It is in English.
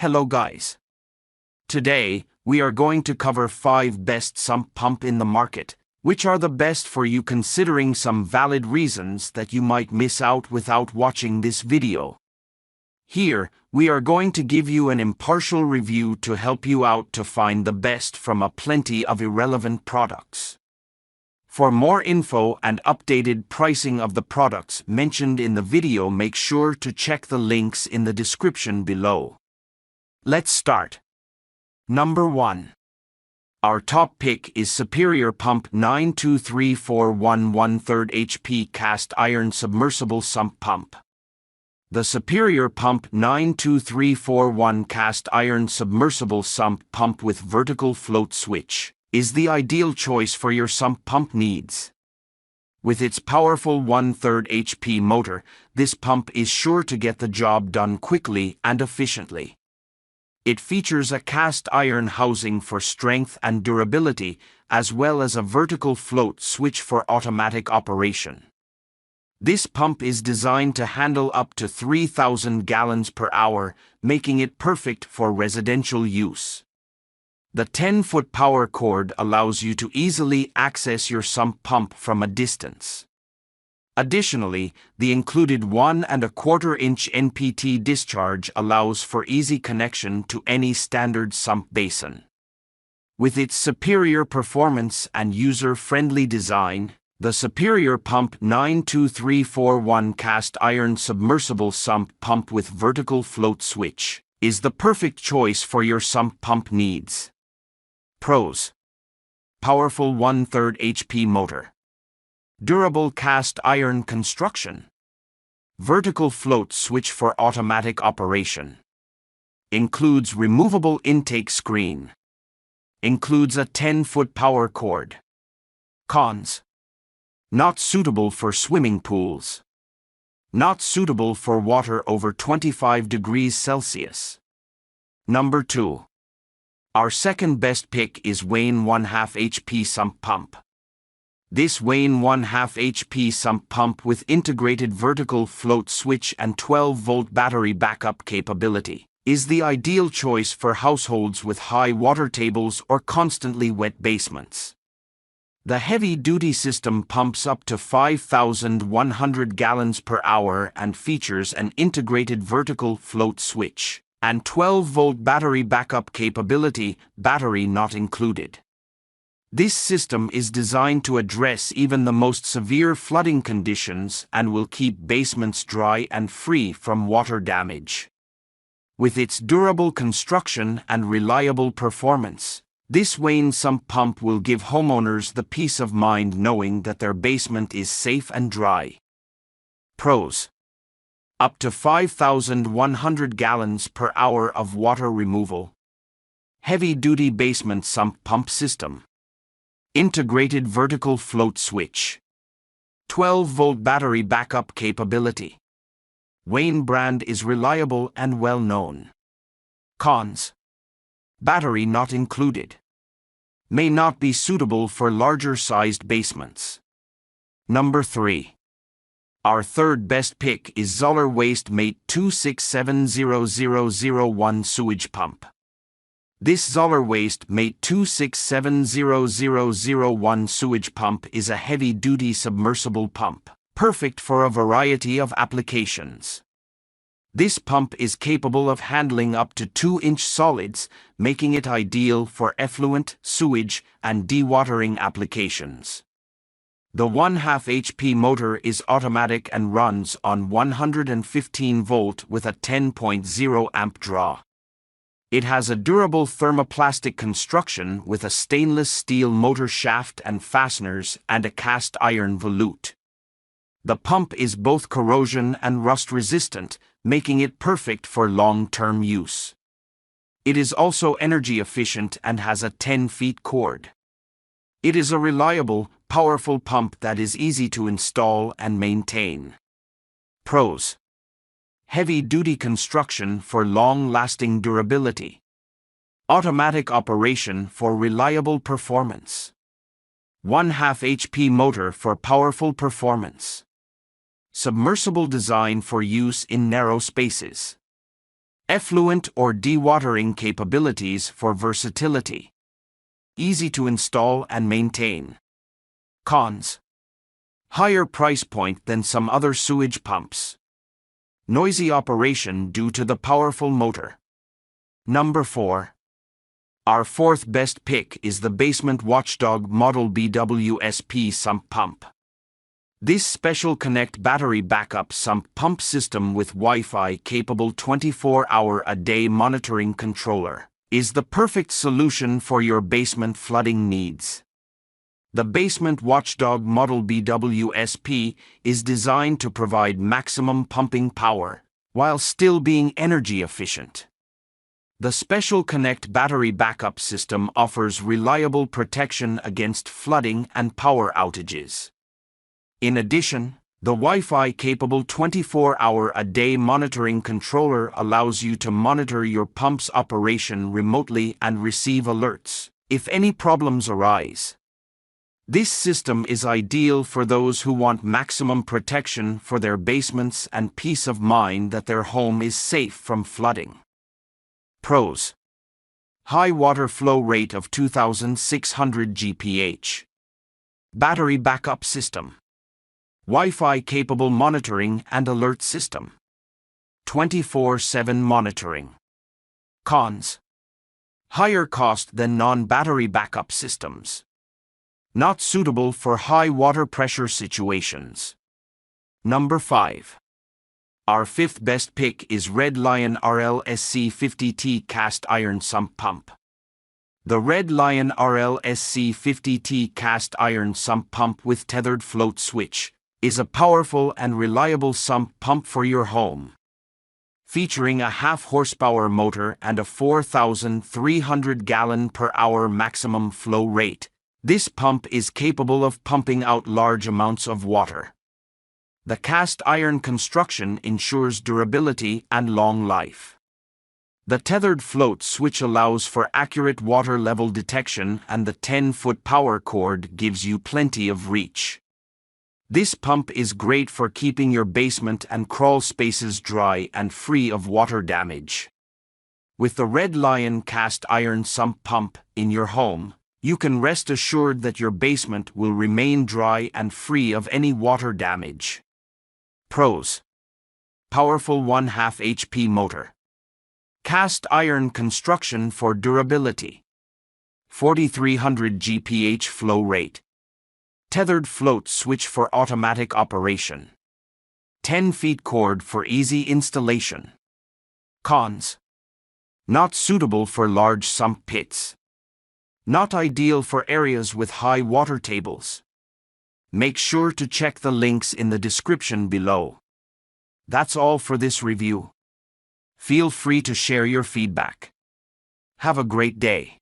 Hello guys. Today, we are going to cover 5 best sump pump in the market, which are the best for you considering some valid reasons that you might miss out without watching this video. Here, we are going to give you an impartial review to help you out to find the best from a plenty of irrelevant products. For more info and updated pricing of the products mentioned in the video, make sure to check the links in the description below. Let's start. Number 1. Our top pick is Superior Pump 92341 HP Cast Iron Submersible Sump Pump. The Superior Pump 92341 Cast Iron Submersible Sump Pump with vertical float switch is the ideal choice for your sump pump needs. With its powerful 1/3 HP motor, this pump is sure to get the job done quickly and efficiently. It features a cast iron housing for strength and durability, as well as a vertical float switch for automatic operation. This pump is designed to handle up to 3,000 gallons per hour, making it perfect for residential use. The 10-foot power cord allows you to easily access your sump pump from a distance. Additionally, the included 1¼ NPT discharge allows for easy connection to any standard sump basin. With its superior performance and user-friendly design, the Superior Pump 92341 Cast Iron Submersible Sump Pump with vertical float switch is the perfect choice for your sump pump needs. Pros: powerful 1/3 HP motor. Durable cast iron construction. Vertical float switch for automatic operation. Includes removable intake screen. Includes a 10-foot power cord. Cons: not suitable for swimming pools. Not suitable for water over 25 degrees Celsius. Number 2. Our second best pick is Wayne 1/2 HP Sump Pump. This Wayne 1/2 HP sump pump with integrated vertical float switch and 12-volt battery backup capability is the ideal choice for households with high water tables or constantly wet basements. The heavy-duty system pumps up to 5,100 gallons per hour and features an integrated vertical float switch and 12-volt battery backup capability, battery not included. This system is designed to address even the most severe flooding conditions and will keep basements dry and free from water damage. With its durable construction and reliable performance, this Wayne sump pump will give homeowners the peace of mind knowing that their basement is safe and dry. Pros: up to 5,100 gallons per hour of water removal. Heavy-duty basement sump pump system. Integrated vertical float switch. 12-volt battery backup capability. Wayne brand is reliable and well known. Cons: battery not included. May not be suitable for larger-sized basements. Number 3. Our third best pick is Zoeller Waste Mate 2670001 Sewage Pump. This Zoeller Waste Mate 2670001 Sewage Pump is a heavy-duty submersible pump, perfect for a variety of applications. This pump is capable of handling up to 2-inch solids, making it ideal for effluent, sewage, and dewatering applications. The 1/2 HP motor is automatic and runs on 115 volt with a 10.0 amp draw. It has a durable thermoplastic construction with a stainless steel motor shaft and fasteners and a cast iron volute. The pump is both corrosion and rust resistant, making it perfect for long-term use. It is also energy efficient and has a 10-feet cord. It is a reliable, powerful pump that is easy to install and maintain. Pros: heavy-duty construction for long-lasting durability. Automatic operation for reliable performance. 1/2 HP motor for powerful performance. Submersible design for use in narrow spaces. Effluent or dewatering capabilities for versatility. Easy to install and maintain. Cons. Higher price point than some other sewage pumps. Noisy operation due to the powerful motor. Number 4. Our fourth best pick is the Basement Watchdog Model HP Sump Pump. This special connect battery backup sump pump system with Wi-Fi capable 24-hour-a-day monitoring controller is the perfect solution for your basement flooding needs. The Basement Watchdog Model BWSP is designed to provide maximum pumping power while still being energy efficient. The Special Connect battery backup system offers reliable protection against flooding and power outages. In addition, the Wi-Fi capable 24-hour-a-day monitoring controller allows you to monitor your pump's operation remotely and receive alerts if any problems arise. This system is ideal for those who want maximum protection for their basements and peace of mind that their home is safe from flooding. Pros. High water flow rate of 2,600 GPH. Battery backup system. Wi-Fi capable monitoring and alert system. 24/7 monitoring. Cons. Higher cost than non-battery backup systems. Not suitable for high water pressure situations. Number 5. Our fifth best pick is Red Lion RLSC50T Cast Iron Sump Pump. The Red Lion RLSC50T Cast Iron Sump Pump with tethered float switch is a powerful and reliable sump pump for your home. Featuring a half-horsepower motor and a 4,300 gallon per hour maximum flow rate, this pump is capable of pumping out large amounts of water. The cast iron construction ensures durability and long life. The tethered float switch allows for accurate water level detection, and the 10-foot power cord gives you plenty of reach. This pump is great for keeping your basement and crawl spaces dry and free of water damage. With the Red Lion Cast Iron Sump Pump in your home, you can rest assured that your basement will remain dry and free of any water damage. Pros. Powerful 1/2 HP motor. Cast iron construction for durability. 4,300 GPH flow rate. Tethered float switch for automatic operation. 10 feet cord for easy installation. Cons. Not suitable for large sump pits. Not ideal for areas with high water tables. Make sure to check the links in the description below. That's all for this review. Feel free to share your feedback. Have a great day.